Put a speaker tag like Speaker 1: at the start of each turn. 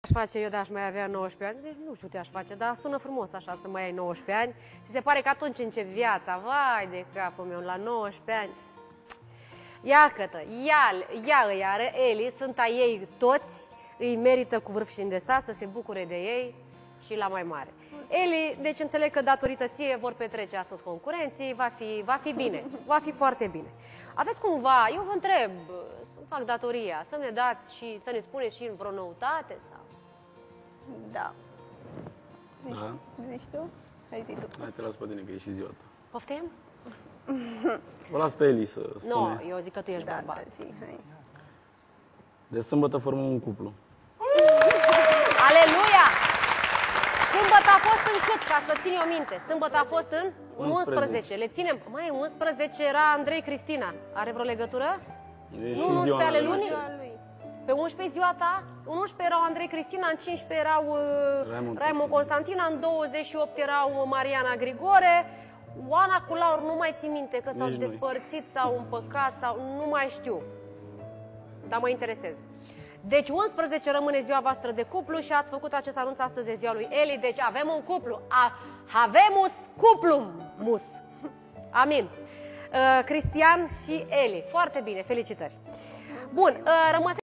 Speaker 1: Aș face eu, dar aș mai avea 19 ani, deci nu știu ce aș face, dar sună frumos așa să mai ai 19 ani. Ți se pare că atunci începi viața, vai de capul meu, la 19 ani. Iată, ea îi are, Eli, sunt a ei toți, îi merită cu vârf și îndesat să se bucure de ei și la mai mare. Eli, deci înțeleg că datorită ție vor petrece astăzi concurenții, va fi bine, va fi foarte bine. Aveți cumva, eu vă întreb, să fac datoria, să ne dați și să ne spuneți și în vreo noutate sau?
Speaker 2: Da.
Speaker 3: Da?
Speaker 2: Zici tu? Hai zi tu.
Speaker 3: Hai, te las pe tine, că e și ziua ta.
Speaker 1: Poftim?
Speaker 3: O las pe Eli să spune.
Speaker 1: Nu, eu zic că tu ești bărbat.
Speaker 2: Da, zi, hai.
Speaker 3: De sâmbătă formăm un cuplu.
Speaker 1: Aleluia! Sâmbătă a fost în cât, ca să țin eu minte? Sâmbătă a fost în 11. Le ținem. Mai 11 era Andrei Cristina. Are vreo legătură?
Speaker 3: E și
Speaker 1: Nu, 11
Speaker 3: ziua
Speaker 1: ale
Speaker 3: mea,
Speaker 1: lunii?
Speaker 3: știi?
Speaker 1: Pe 11 ziua ta? În 11 erau Andrei Cristina, în 15 erau Raimond Constantina, în 28 erau Mariana Grigore, Oana cu Laur, nu mai țin minte că s-au despărțit sau împăcat sau nu mai știu. Dar mă interesez. Deci 11 rămâne ziua voastră de cuplu și ați făcut acest anunț astăzi, ziua lui Eli. Deci avem un cuplu. Avemus cuplum mus. Amin. Cristian și Eli. Foarte bine, felicitări. Bun, rămâne